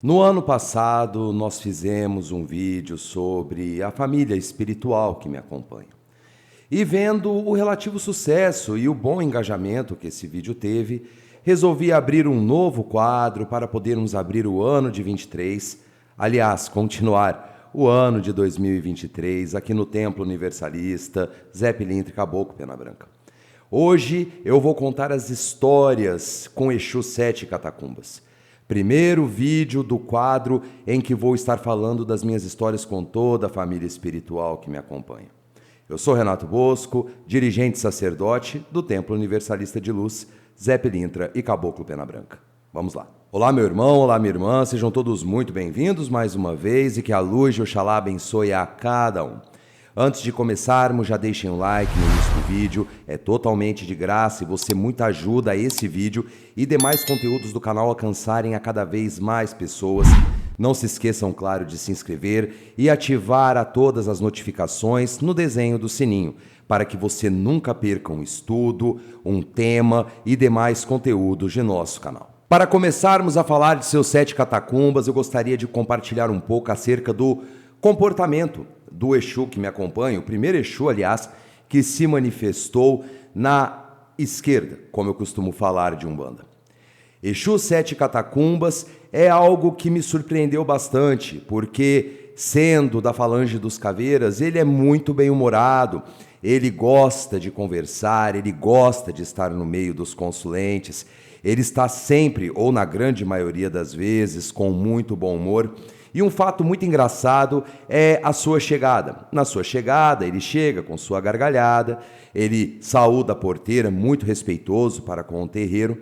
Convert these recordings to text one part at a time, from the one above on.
No ano passado, nós fizemos um vídeo sobre a família espiritual que me acompanha. E vendo o relativo sucesso e o bom engajamento que esse vídeo teve, resolvi abrir um novo quadro para podermos abrir o ano de 23, aliás, continuar o ano de 2023 aqui no Templo Universalista Zé Pilintra e Caboclo Pena Branca. Hoje eu vou contar as histórias com Exu Sete Catacumbas. Primeiro vídeo do quadro em que vou estar falando das minhas histórias com toda a família espiritual que me acompanha. Eu sou Renato Bosco, dirigente sacerdote do Templo Universalista de Luz, Zé Pilintra e Caboclo Pena Branca. Vamos lá. Olá meu irmão, olá minha irmã, sejam todos muito bem-vindos mais uma vez e que a luz de Oxalá abençoe a cada um. Antes de começarmos, já deixem um like no início do vídeo, é totalmente de graça e você muito ajuda a esse vídeo e demais conteúdos do canal alcançarem a cada vez mais pessoas. Não se esqueçam, claro, de se inscrever e ativar a todas as notificações no desenho do sininho, para que você nunca perca um estudo, um tema e demais conteúdos de nosso canal. Para começarmos a falar de seus 7 catacumbas, eu gostaria de compartilhar um pouco acerca do comportamento do Exu que me acompanha, o primeiro Exu, aliás, que se manifestou na esquerda, como eu costumo falar de Umbanda. Exu Sete Catacumbas é algo que me surpreendeu bastante, porque, sendo da falange dos caveiras, ele é muito bem-humorado, ele gosta de conversar, ele gosta de estar no meio dos consulentes, ele está sempre, ou na grande maioria das vezes, com muito bom humor. E um fato muito engraçado é a sua chegada. Na sua chegada, ele chega com sua gargalhada, ele saúda a porteira, muito respeitoso para com o terreiro.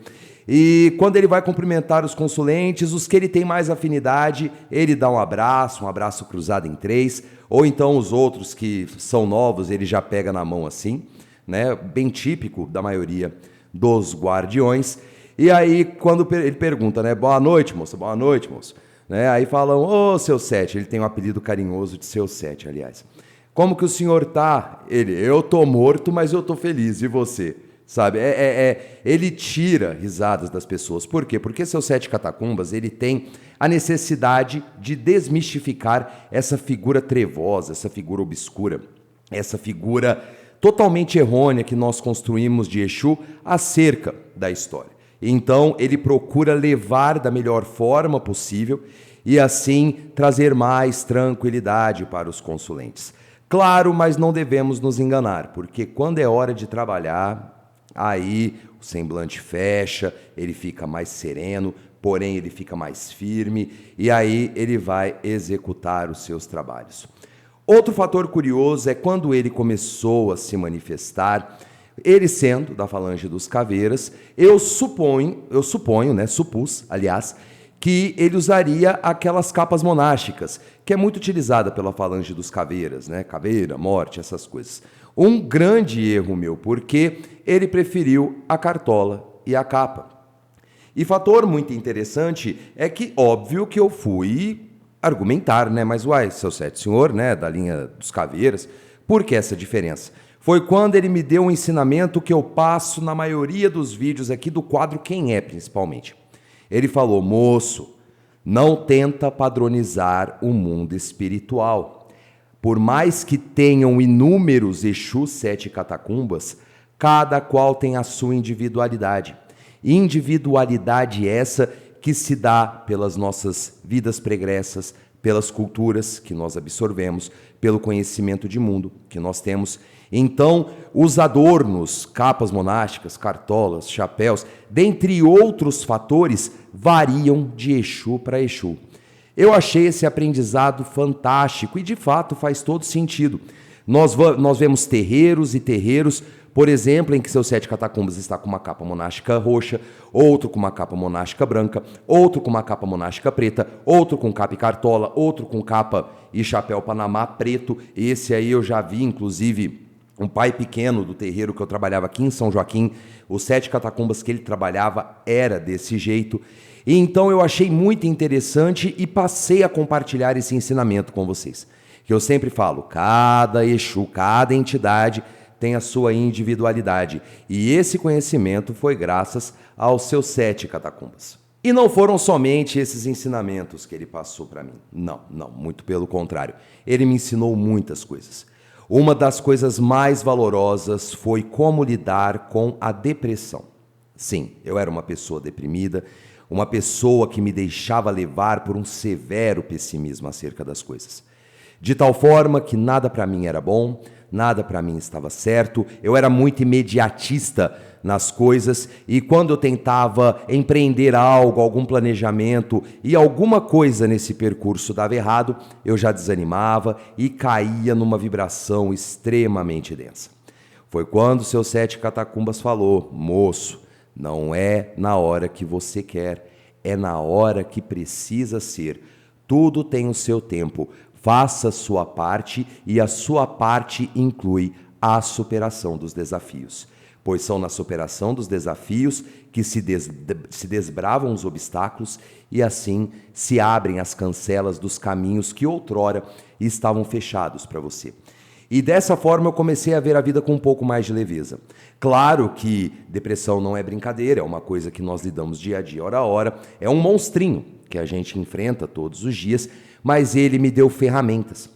E quando ele vai cumprimentar os consulentes, os que ele tem mais afinidade, ele dá um abraço cruzado em 3, ou então os outros que são novos, ele já pega na mão assim, né? Bem típico da maioria dos guardiões. E aí, quando ele pergunta, né? Boa noite, moço, boa noite, moço. Né? Aí falam, ô, seu Sete, ele tem um apelido carinhoso de seu Sete, aliás. Como que o senhor tá? Ele, eu tô morto, mas eu tô feliz, e você? Sabe, ele tira risadas das pessoas. Por quê? Porque seu Sete Catacumbas, ele tem a necessidade de desmistificar essa figura trevosa, essa figura obscura, essa figura totalmente errônea que nós construímos de Exu acerca da história. Então, ele procura levar da melhor forma possível e, assim, trazer mais tranquilidade para os consulentes. Claro, mas não devemos nos enganar, porque quando é hora de trabalhar, aí o semblante fecha, ele fica mais sereno, porém ele fica mais firme e aí ele vai executar os seus trabalhos. Outro fator curioso é quando ele começou a se manifestar. Ele sendo da falange dos caveiras, eu suponho, né, supus, aliás, que ele usaria aquelas capas monásticas, que é muito utilizada pela falange dos caveiras, né, caveira, morte, essas coisas. Um grande erro meu, porque ele preferiu a cartola e a capa. E fator muito interessante é que, óbvio que eu fui argumentar, né, mas uai, seu Sete, senhor, né, da linha dos caveiras, por que essa diferença? Foi quando ele me deu um ensinamento que eu passo na maioria dos vídeos aqui do quadro Quem é, principalmente. Ele falou, moço, não tenta padronizar o mundo espiritual. Por mais que tenham inúmeros Exu Sete Catacumbas, cada qual tem a sua individualidade. Individualidade essa que se dá pelas nossas vidas pregressas, pelas culturas que nós absorvemos, pelo conhecimento de mundo que nós temos. Então, os adornos, capas monásticas, cartolas, chapéus, dentre outros fatores, variam de Exu para Exu. Eu achei esse aprendizado fantástico e, de fato, faz todo sentido. Nós vemos terreiros e terreiros, por exemplo, em que seu Sete Catacumbas está com uma capa monástica roxa, outro com uma capa monástica branca, outro com uma capa monástica preta, outro com capa e cartola, outro com capa e chapéu Panamá preto. Esse aí eu já vi, inclusive, um pai pequeno do terreiro que eu trabalhava aqui em São Joaquim, os 7 catacumbas que ele trabalhava era desse jeito. E então eu achei muito interessante e passei a compartilhar esse ensinamento com vocês. Que eu sempre falo, cada Exu, cada entidade tem a sua individualidade. E esse conhecimento foi graças aos seus 7 catacumbas. E não foram somente esses ensinamentos que ele passou para mim. Não, muito pelo contrário. Ele me ensinou muitas coisas. Uma das coisas mais valorosas foi como lidar com a depressão. Sim, eu era uma pessoa deprimida, uma pessoa que me deixava levar por um severo pessimismo acerca das coisas. De tal forma que nada para mim era bom, nada para mim estava certo, eu era muito imediatista nas coisas e quando eu tentava empreender algo, algum planejamento e alguma coisa nesse percurso dava errado, eu já desanimava e caía numa vibração extremamente densa. Foi quando o seu Sete Catacumbas falou: moço, não é na hora que você quer, é na hora que precisa ser. Tudo tem o seu tempo. Faça a sua parte e a sua parte inclui a superação dos desafios. Pois são na superação dos desafios que se desbravam os obstáculos e assim se abrem as cancelas dos caminhos que outrora estavam fechados para você. E dessa forma eu comecei a ver a vida com um pouco mais de leveza. Claro que depressão não é brincadeira, é uma coisa que nós lidamos dia a dia, hora a hora, é um monstrinho que a gente enfrenta todos os dias, mas ele me deu ferramentas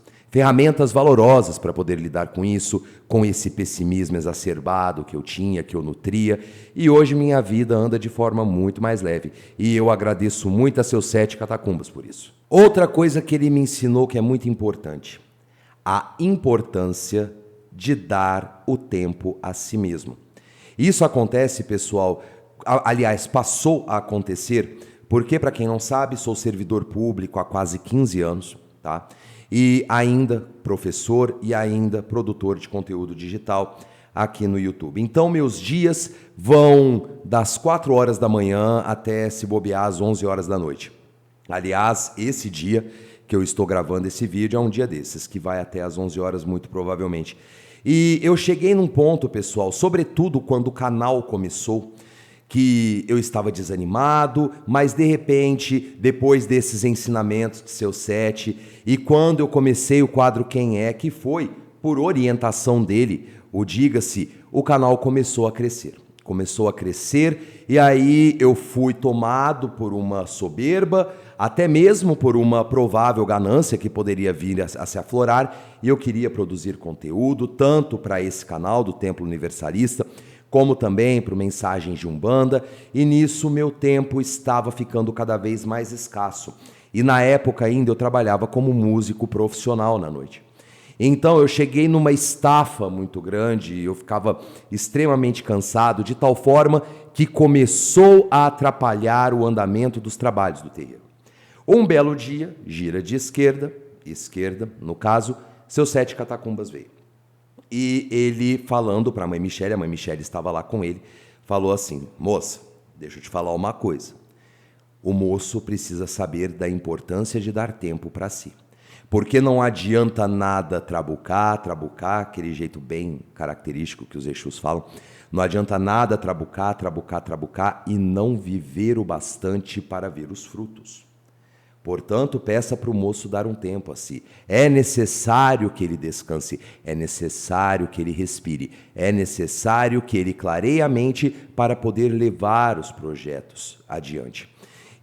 valorosas para poder lidar com isso, com esse pessimismo exacerbado que eu tinha, que eu nutria, e hoje minha vida anda de forma muito mais leve, e eu agradeço muito a seus Sete Catacumbas por isso. Outra coisa que ele me ensinou que é muito importante, a importância de dar o tempo a si mesmo. Isso acontece, pessoal, aliás, passou a acontecer, porque, para quem não sabe, sou servidor público há quase 15 anos, tá? E ainda professor e ainda produtor de conteúdo digital aqui no YouTube. Então, meus dias vão das 4 horas da manhã até, se bobear, às 11 horas da noite. Aliás, esse dia que eu estou gravando esse vídeo é um dia desses, que vai até às 11 horas, muito provavelmente. E eu cheguei num ponto, pessoal, sobretudo quando o canal começou, que eu estava desanimado, mas de repente, depois desses ensinamentos de seu Sete, e quando eu comecei o quadro Quem É, que foi por orientação dele, o Diga-se, o canal começou a crescer. Começou a crescer e aí eu fui tomado por uma soberba, até mesmo por uma provável ganância que poderia vir a se aflorar, e eu queria produzir conteúdo tanto para esse canal do Templo Universalista, como também para Mensagens de Umbanda, e nisso meu tempo estava ficando cada vez mais escasso. E na época ainda eu trabalhava como músico profissional na noite. Então eu cheguei numa estafa muito grande, eu ficava extremamente cansado, de tal forma que começou a atrapalhar o andamento dos trabalhos do terreiro. Um belo dia, gira de esquerda, no caso, seu Sete Catacumbas veio. E ele falando para a mãe Michele estava lá com ele, falou assim: moça, deixa eu te falar uma coisa. O moço precisa saber da importância de dar tempo para si. Porque não adianta nada trabucar, aquele jeito bem característico que os Exus falam. Não adianta nada trabucar e não viver o bastante para ver os frutos. Portanto, peça para o moço dar um tempo a si. É necessário que ele descanse, é necessário que ele respire, é necessário que ele clareie a mente para poder levar os projetos adiante.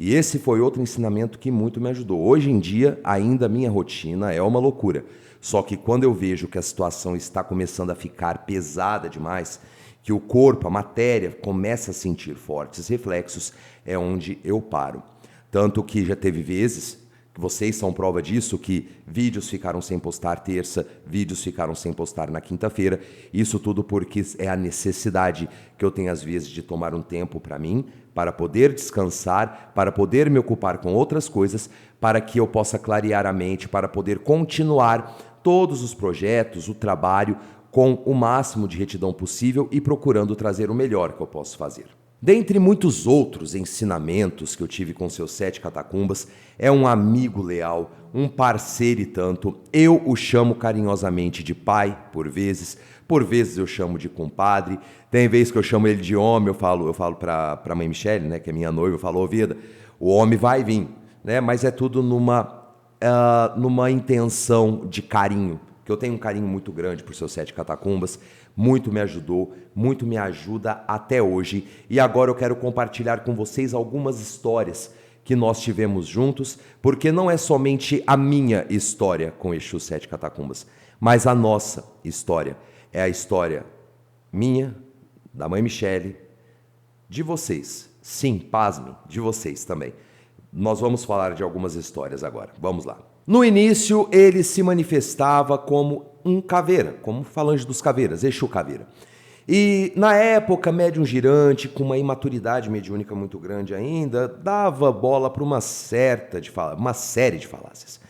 E esse foi outro ensinamento que muito me ajudou. Hoje em dia, ainda a minha rotina é uma loucura. Só que quando eu vejo que a situação está começando a ficar pesada demais, que o corpo, a matéria, começa a sentir fortes reflexos, é onde eu paro. Tanto que já teve vezes, que vocês são prova disso, que vídeos ficaram sem postar terça, vídeos ficaram sem postar na quinta-feira. Isso tudo porque é a necessidade que eu tenho às vezes de tomar um tempo para mim, para poder descansar, para poder me ocupar com outras coisas, para que eu possa clarear a mente, para poder continuar todos os projetos, o trabalho, com o máximo de retidão possível e procurando trazer o melhor que eu posso fazer. Dentre muitos outros ensinamentos que eu tive com seus Sete Catacumbas, é um amigo leal, um parceiro e tanto. Eu o chamo carinhosamente de pai, por vezes eu chamo de compadre, tem vezes que eu chamo ele de homem, eu falo para a mãe Michele, né, que é minha noiva, eu falo: ô vida, o homem vai vir, né, mas é tudo numa intenção de carinho, que eu tenho um carinho muito grande por seus Sete Catacumbas, muito me ajudou, muito me ajuda até hoje. E agora eu quero compartilhar com vocês algumas histórias que nós tivemos juntos, porque não é somente a minha história com Exu Sete Catacumbas, mas a nossa história. É a história minha, da mãe Michele, de vocês. Sim, pasmem, de vocês também. Nós vamos falar de algumas histórias agora. Vamos lá. No início, ele se manifestava como um caveira, como falange dos caveiras, Exu Caveira. E na época, médium girante, com uma imaturidade mediúnica muito grande ainda, dava bola para uma série de falácias.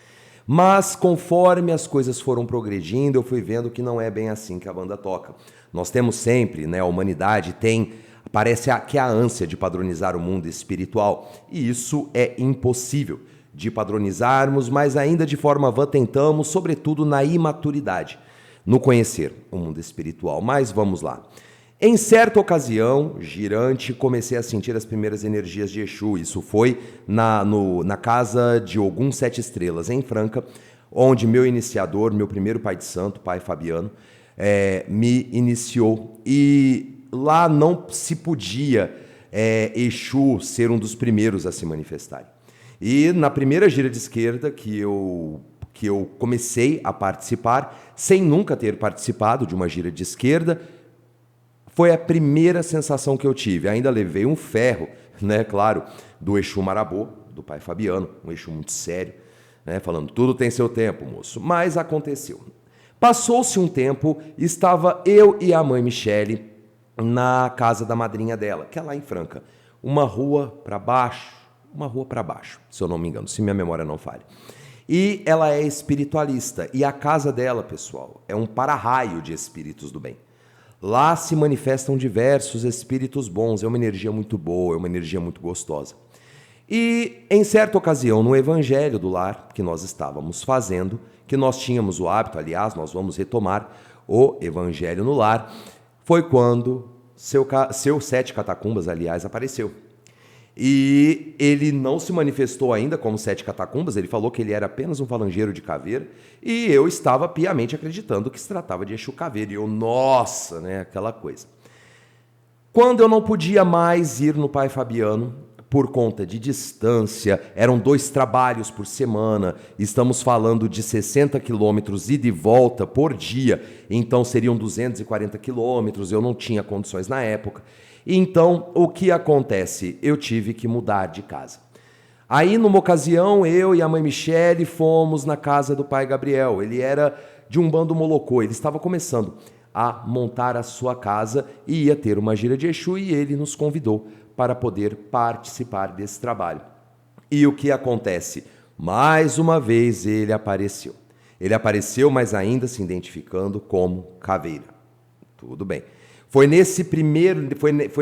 Mas conforme as coisas foram progredindo, eu fui vendo que não é bem assim que a banda toca. Nós temos sempre, a humanidade parece que a ânsia de padronizar o mundo espiritual, e isso é impossível de padronizarmos, mas ainda de forma vã tentamos, sobretudo na imaturidade, no conhecer o mundo espiritual. Mas vamos lá. Em certa ocasião, girante, comecei a sentir as primeiras energias de Exu. Isso foi na casa de Ogum Sete Estrelas, em Franca, onde meu iniciador, meu primeiro pai de santo, pai Fabiano, me iniciou. E lá não se podia Exu ser um dos primeiros a se manifestarem. E na primeira gira de esquerda que eu comecei a participar, sem nunca ter participado de uma gira de esquerda, foi a primeira sensação que eu tive. Ainda levei um ferro, claro, do Exu Marabô, do pai Fabiano, um Exu muito sério, falando, tudo tem seu tempo, moço. Mas aconteceu. Passou-se um tempo, estava eu e a mãe Michele na casa da madrinha dela, que é lá em Franca. Uma rua para baixo, se eu não me engano, se minha memória não falha. E ela é espiritualista, e a casa dela, pessoal, é um para-raio de espíritos do bem. Lá se manifestam diversos espíritos bons, é uma energia muito boa, é uma energia muito gostosa. E em certa ocasião, no evangelho do lar que nós estávamos fazendo, que nós tínhamos o hábito, aliás, nós vamos retomar o evangelho no lar, foi quando seu Sete Catacumbas, aliás, apareceu. E ele não se manifestou ainda como Sete Catacumbas, ele falou que ele era apenas um falangeiro de caveira, e eu estava piamente acreditando que se tratava de Exu Caveira, e eu, nossa, aquela coisa. Quando eu não podia mais ir no pai Fabiano, por conta de distância, eram 2 trabalhos por semana, estamos falando de 60 quilômetros ida e volta por dia, então seriam 240 quilômetros, eu não tinha condições na época. Então, o que acontece? Eu tive que mudar de casa. Aí, numa ocasião, eu e a mãe Michele fomos na casa do pai Gabriel. Ele era de um bando molocô, ele estava começando a montar a sua casa e ia ter uma gira de Exu, e ele nos convidou para poder participar desse trabalho. E o que acontece? Mais uma vez ele apareceu. Ele apareceu, mas ainda se identificando como caveira. Tudo bem. Foi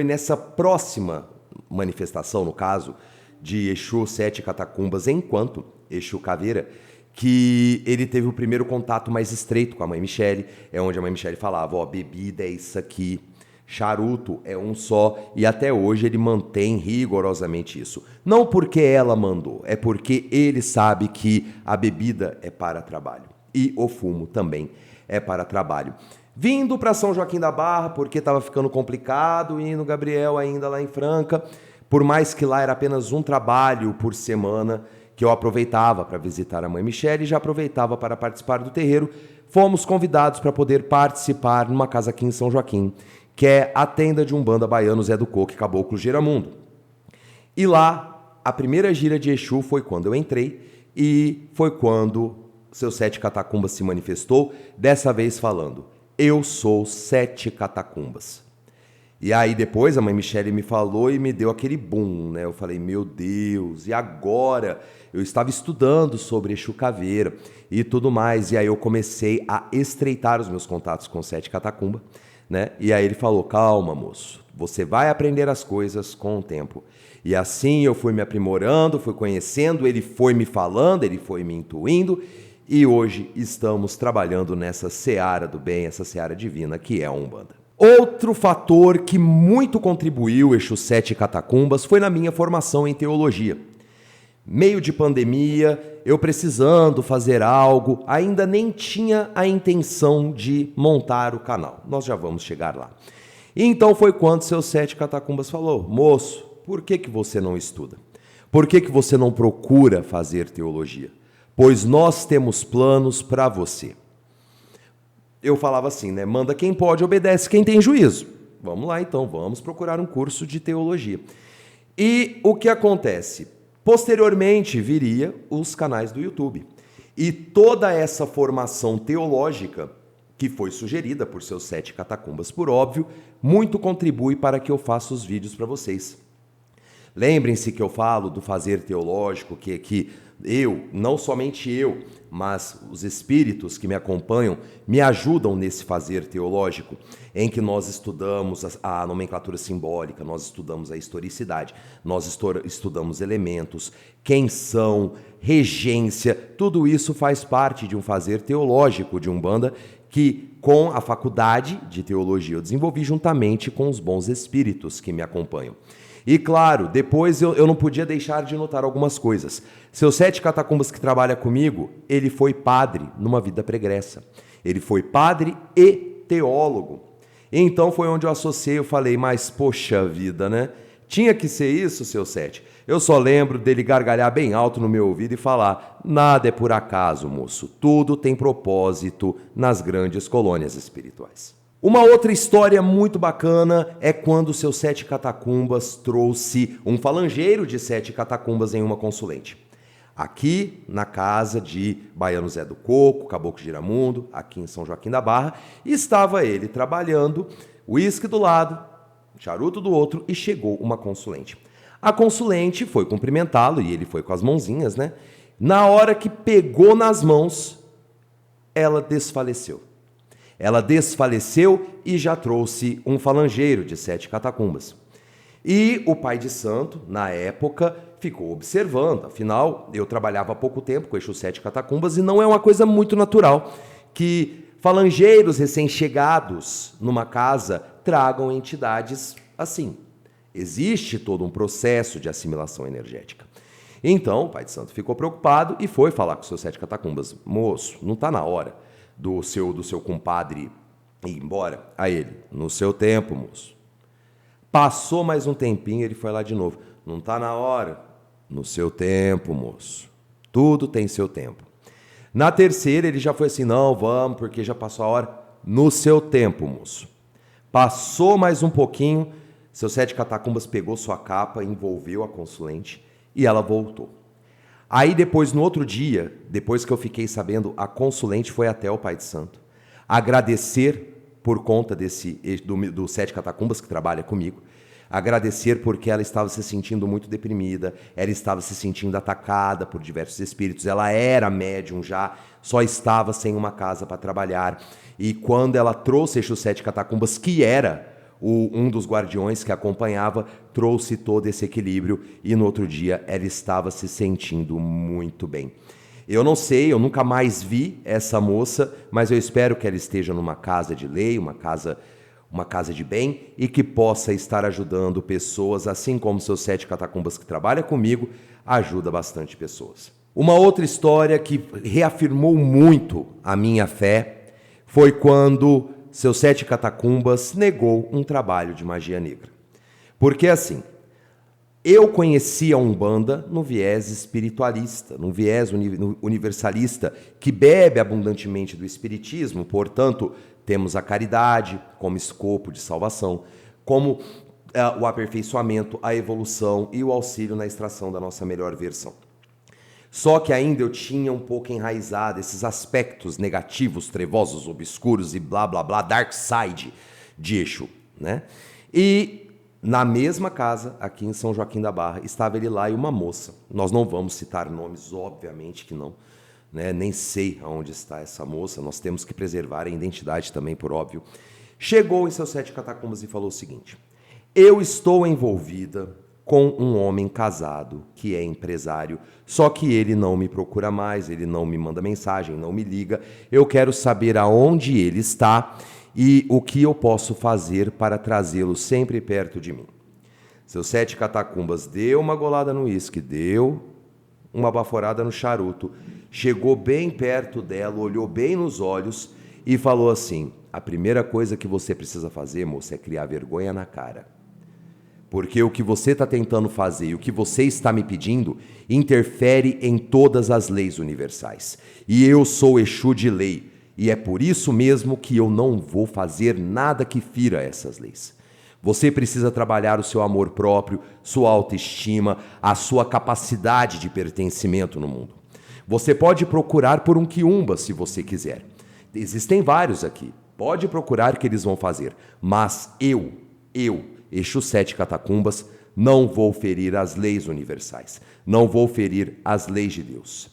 nessa próxima manifestação, no caso, de Exu Sete Catacumbas, enquanto Exu Caveira, que ele teve o primeiro contato mais estreito com a mãe Michele, é onde a mãe Michele falava, bebida é isso aqui, charuto é um só, e até hoje ele mantém rigorosamente isso. Não porque ela mandou, é porque ele sabe que a bebida é para trabalho, e o fumo também é para trabalho. Vindo para São Joaquim da Barra, porque estava ficando complicado, e no Gabriel ainda lá em Franca, por mais que lá era apenas um trabalho por semana, que eu aproveitava para visitar a mãe Michele e já aproveitava para participar do terreiro, fomos convidados para poder participar numa casa aqui em São Joaquim, que é a tenda de Umbanda baiano Zé do Coque Caboclo Giramundo. E lá, a primeira gira de Exu foi quando eu entrei, e foi quando seu Sete Catacumbas se manifestou, dessa vez falando, eu sou Sete Catacumbas. E aí depois a mãe Michele me falou e me deu aquele boom, Eu falei, meu Deus, e agora? Eu estava estudando sobre Exu Caveira e tudo mais, e aí eu comecei a estreitar os meus contatos com Sete Catacumba, E aí ele falou, calma moço, você vai aprender as coisas com o tempo. E assim eu fui me aprimorando, fui conhecendo, ele foi me falando, ele foi me intuindo, e hoje estamos trabalhando nessa seara do bem, essa seara divina que é a Umbanda. Outro fator que muito contribuiu Exu Sete Catacumbas foi na minha formação em teologia. meio de pandemia, eu precisando fazer algo, ainda nem tinha a intenção de montar o canal. Nós já vamos chegar lá. E então foi quando seu Sete Catacumbas falou: moço, por que você não estuda? Por que você não procura fazer teologia? Pois nós temos planos para você. Eu falava assim, né? Manda quem pode, obedece quem tem juízo. Vamos lá então, vamos procurar um curso de teologia. E o que acontece? Posteriormente viria os canais do YouTube. E toda essa formação teológica que foi sugerida por seus Sete Catacumbas, por óbvio, muito contribui para que eu faça os vídeos para vocês. Lembrem-se que eu falo do fazer teológico, que eu, não somente eu, mas os espíritos que me acompanham me ajudam nesse fazer teológico, em que nós estudamos a nomenclatura simbólica, nós estudamos a historicidade, nós estudamos elementos, quem são, regência, tudo isso faz parte de um fazer teológico de Umbanda que, com a faculdade de teologia, eu desenvolvi juntamente com os bons espíritos que me acompanham. E claro, depois eu não podia deixar de notar algumas coisas. Seu Sete Catacumbas que trabalha comigo, ele foi padre numa vida pregressa. Ele foi padre e teólogo. Então foi onde eu associei, eu falei, mas poxa vida, né? Tinha que ser isso, seu Sete? Eu só lembro dele gargalhar bem alto no meu ouvido e falar: nada é por acaso, moço, tudo tem propósito nas grandes colônias espirituais. Uma outra história muito bacana é quando o seu Sete Catacumbas trouxe um falangeiro de Sete Catacumbas em uma consulente. Aqui na casa de Baiano Zé do Coco, Caboclo Giramundo, aqui em São Joaquim da Barra, estava ele trabalhando, uísque do lado, charuto do outro, e chegou uma consulente. A consulente foi cumprimentá-lo e ele foi com as mãozinhas, né? Na hora que pegou nas mãos, ela desfaleceu. Ela desfaleceu e já trouxe um falangeiro de Sete Catacumbas. E o pai de santo, na época, ficou observando. Afinal, eu trabalhava há pouco tempo com Exu Sete Catacumbas e não é uma coisa muito natural que falangeiros recém-chegados numa casa tragam entidades assim. Existe todo um processo de assimilação energética. Então, o pai de santo ficou preocupado e foi falar com o seu Sete Catacumbas. Moço, não está na hora do seu compadre ir embora? A ele: no seu tempo, moço. Passou mais um tempinho, ele foi lá de novo. Não está na hora? No seu tempo, moço. Tudo tem seu tempo. Na terceira, ele já foi assim: não, vamos, porque já passou a hora. No seu tempo, moço. Passou mais um pouquinho, seu Sete Catacumbas pegou sua capa, envolveu a consulente e ela voltou. Aí depois, no outro dia, depois que eu fiquei sabendo, a consulente foi até o pai de santo agradecer por conta do Sete Catacumbas que trabalha comigo, agradecer porque ela estava se sentindo muito deprimida, ela estava se sentindo atacada por diversos espíritos, ela era médium já, só estava sem uma casa para trabalhar. E quando ela trouxe Exu Sete Catacumbas, que era um dos guardiões que acompanhava, trouxe todo esse equilíbrio e no outro dia ela estava se sentindo muito bem. Eu não sei, eu nunca mais vi essa moça, mas eu espero que ela esteja numa casa de lei, uma casa de bem e que possa estar ajudando pessoas, assim como seus Sete Catacumbas que trabalha comigo, ajuda bastante pessoas. Uma outra história que reafirmou muito a minha fé foi quando seu Sete Catacumbas negou um trabalho de magia negra. Porque assim, eu conhecia a Umbanda no viés espiritualista, no viés universalista, que bebe abundantemente do espiritismo, portanto, temos a caridade como escopo de salvação, como o aperfeiçoamento, a evolução e o auxílio na extração da nossa melhor versão. Só que ainda eu tinha um pouco enraizado esses aspectos negativos, trevosos, obscuros e blá blá blá, dark side de Exu, né? E na mesma casa, aqui em São Joaquim da Barra, estava ele lá e uma moça. Nós não vamos citar nomes, obviamente que não, né? Nem sei aonde está essa moça, nós temos que preservar a identidade também, por óbvio. Chegou em seus Sete Catacumbas e falou o seguinte: eu estou envolvida com um homem casado que é empresário, só que ele não me procura mais, ele não me manda mensagem, não me liga. Eu quero saber aonde ele está e o que eu posso fazer para trazê-lo sempre perto de mim. Seu Sete Catacumbas deu uma golada no uísque, deu uma baforada no charuto, chegou bem perto dela, olhou bem nos olhos e falou assim: a primeira coisa que você precisa fazer, moça, é criar vergonha na cara. Porque o que você está tentando fazer e o que você está me pedindo interfere em todas as leis universais. E eu sou Exu de lei. E é por isso mesmo que eu não vou fazer nada que fira essas leis. Você precisa trabalhar o seu amor próprio, sua autoestima, a sua capacidade de pertencimento no mundo. Você pode procurar por um quiumba se você quiser. Existem vários aqui. Pode procurar que eles vão fazer. Mas eu, Exu Sete Catacumbas, não vou ferir as leis universais. Não vou ferir as leis de Deus.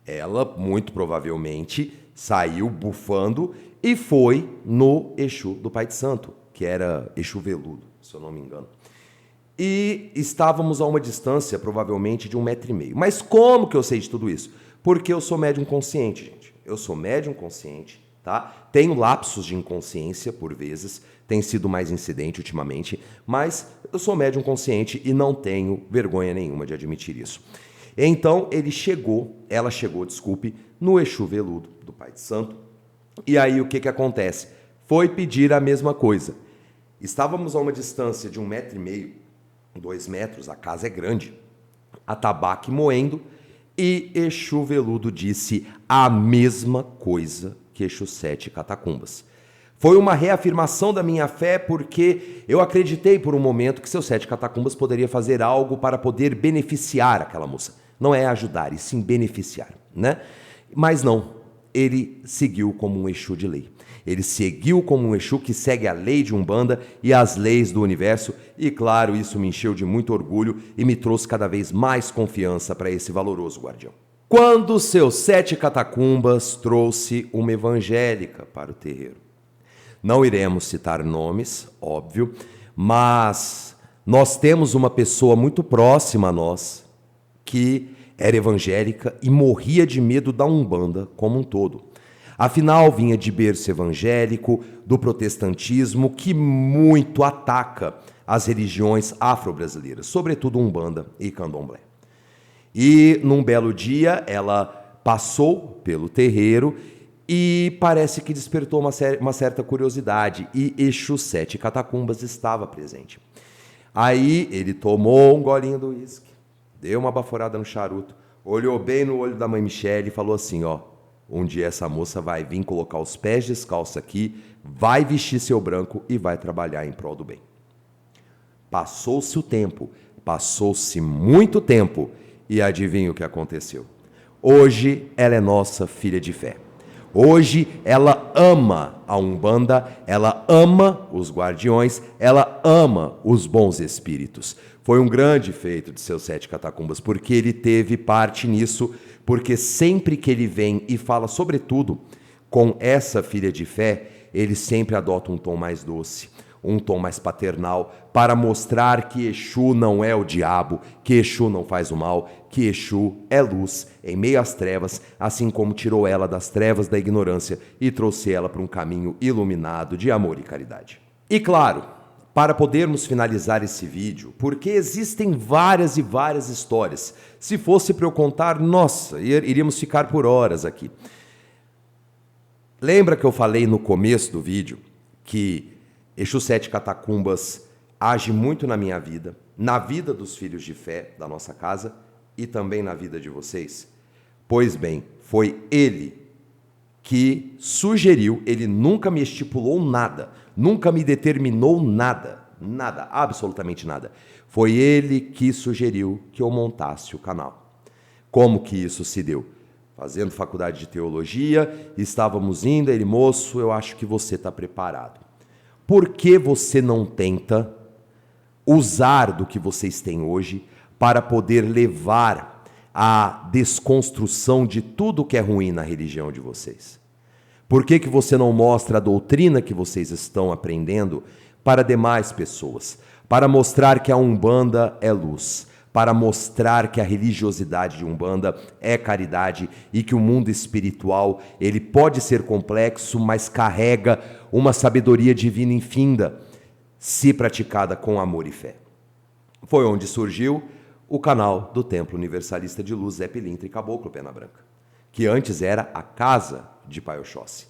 Ela, muito provavelmente, saiu bufando e foi no Exu do Pai de Santo, que era Exu Veludo, se eu não me engano. E estávamos a uma distância, provavelmente, de 1,5 metro. Mas como que eu sei de tudo isso? Porque eu sou médium consciente, gente. Eu sou médium consciente, tá? Tenho lapsos de inconsciência, por vezes. Tem sido mais incidente ultimamente. Mas eu sou médium consciente e não tenho vergonha nenhuma de admitir isso. Então, ela chegou, no Exu Veludo do Pai de Santo. E aí, o que acontece? Foi pedir a mesma coisa. Estávamos a uma distância de 1,5 metro, 2 metros, a casa é grande, atabaque moendo, e Exu Veludo disse a mesma coisa que Exu Sete Catacumbas. Foi uma reafirmação da minha fé, porque eu acreditei por um momento que seu Sete Catacumbas poderia fazer algo para poder beneficiar aquela moça. Não é ajudar, e sim beneficiar, né? Mas não, ele seguiu como um Exu de lei. Ele seguiu como um Exu que segue a lei de Umbanda e as leis do universo. E claro, isso me encheu de muito orgulho e me trouxe cada vez mais confiança para esse valoroso guardião. Quando seu Sete Catacumbas trouxe uma evangélica para o terreiro. Não iremos citar nomes, óbvio, mas nós temos uma pessoa muito próxima a nós que era evangélica e morria de medo da Umbanda como um todo. Afinal, vinha de berço evangélico, do protestantismo, que muito ataca as religiões afro-brasileiras, sobretudo Umbanda e Candomblé. E num belo dia, ela passou pelo terreiro e parece que despertou uma certa curiosidade, e Exu Sete Catacumbas estava presente. Aí ele tomou um golinho do uísque, deu uma baforada no charuto, olhou bem no olho da mãe Michele e falou assim, ó: um dia essa moça vai vir colocar os pés descalços aqui, vai vestir seu branco e vai trabalhar em prol do bem. Passou-se o tempo, passou-se muito tempo, e adivinha o que aconteceu? Hoje ela é nossa filha de fé. Hoje ela ama a Umbanda, ela ama os guardiões, ela ama os bons espíritos. Foi um grande feito de seu Sete Catacumbas, porque ele teve parte nisso, porque sempre que ele vem e fala, sobretudo, com essa filha de fé, ele sempre adota um tom mais doce, um tom mais paternal, para mostrar que Exu não é o diabo, que Exu não faz o mal, que Exu é luz em meio às trevas, assim como tirou ela das trevas da ignorância e trouxe ela para um caminho iluminado de amor e caridade. E claro, para podermos finalizar esse vídeo, porque existem várias e várias histórias. Se fosse para eu contar, nossa, iríamos ficar por horas aqui. Lembra que eu falei no começo do vídeo que Exu Sete Catacumbas age muito na minha vida, na vida dos filhos de fé da nossa casa e também na vida de vocês? Pois bem, foi ele que sugeriu, ele nunca me estipulou nada, nunca me determinou nada, nada, absolutamente nada. Foi ele que sugeriu que eu montasse o canal. Como que isso se deu? Fazendo faculdade de teologia, estávamos indo, ele, moço, eu acho que você está preparado. Por que você não tenta usar do que vocês têm hoje para poder levar a desconstrução de tudo que é ruim na religião de vocês? Por que você não mostra a doutrina que vocês estão aprendendo para demais pessoas? Para mostrar que a Umbanda é luz, para mostrar que a religiosidade de Umbanda é caridade e que o mundo espiritual, ele pode ser complexo, mas carrega uma sabedoria divina infinda, se praticada com amor e fé. Foi onde surgiu o canal do Templo Universalista de Luz Zé Pilintra e Caboclo Pena Branca, que antes era a casa de Pai Oxóssi.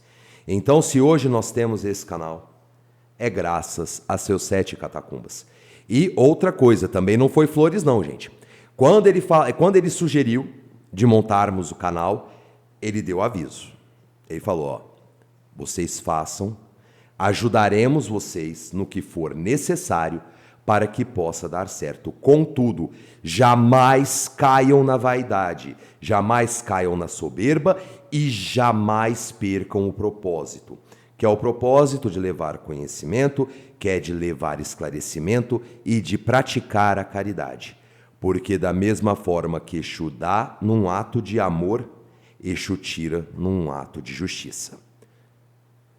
Então, se hoje nós temos esse canal, é graças a seus 7 catacumbas. E outra coisa, também não foi flores não, gente. Quando ele sugeriu de montarmos o canal, ele deu aviso. Ele falou, ó, vocês façam, ajudaremos vocês no que for necessário para que possa dar certo. Contudo, jamais caiam na vaidade, jamais caiam na soberba e jamais percam o propósito, que é o propósito de levar conhecimento, que é de levar esclarecimento e de praticar a caridade. Porque da mesma forma que Exu dá num ato de amor, Exu tira num ato de justiça.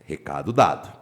Recado dado.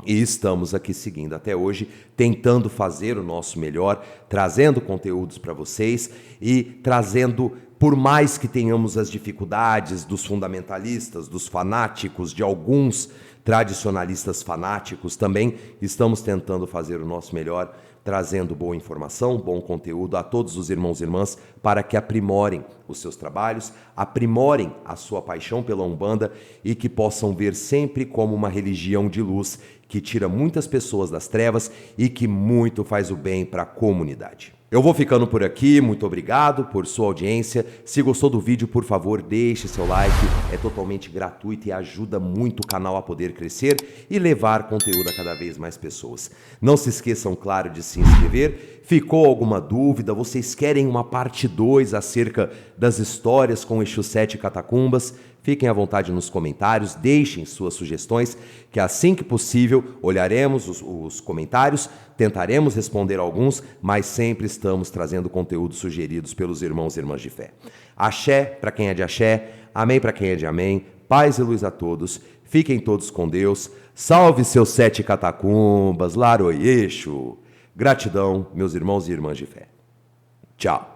E estamos aqui seguindo até hoje, tentando fazer o nosso melhor, trazendo conteúdos para vocês e trazendo, por mais que tenhamos as dificuldades dos fundamentalistas, dos fanáticos, de alguns tradicionalistas fanáticos, também estamos tentando fazer o nosso melhor, trazendo boa informação, bom conteúdo a todos os irmãos e irmãs para que aprimorem os seus trabalhos, aprimorem a sua paixão pela Umbanda e que possam ver sempre como uma religião de luz que tira muitas pessoas das trevas e que muito faz o bem para a comunidade. Eu vou ficando por aqui, muito obrigado por sua audiência. Se gostou do vídeo, por favor, deixe seu like, é totalmente gratuito e ajuda muito o canal a poder crescer e levar conteúdo a cada vez mais pessoas. Não se esqueçam, claro, de se inscrever. Ficou alguma dúvida? Vocês querem uma parte 2 acerca das histórias com Exu 7 Catacumbas? Fiquem à vontade nos comentários, deixem suas sugestões, que assim que possível olharemos os comentários, tentaremos responder alguns, mas sempre estamos trazendo conteúdos sugeridos pelos irmãos e irmãs de fé. Axé para quem é de axé, amém para quem é de amém, paz e luz a todos, fiquem todos com Deus, salve seus 7 catacumbas, Laroyeixo. Gratidão, meus irmãos e irmãs de fé. Tchau.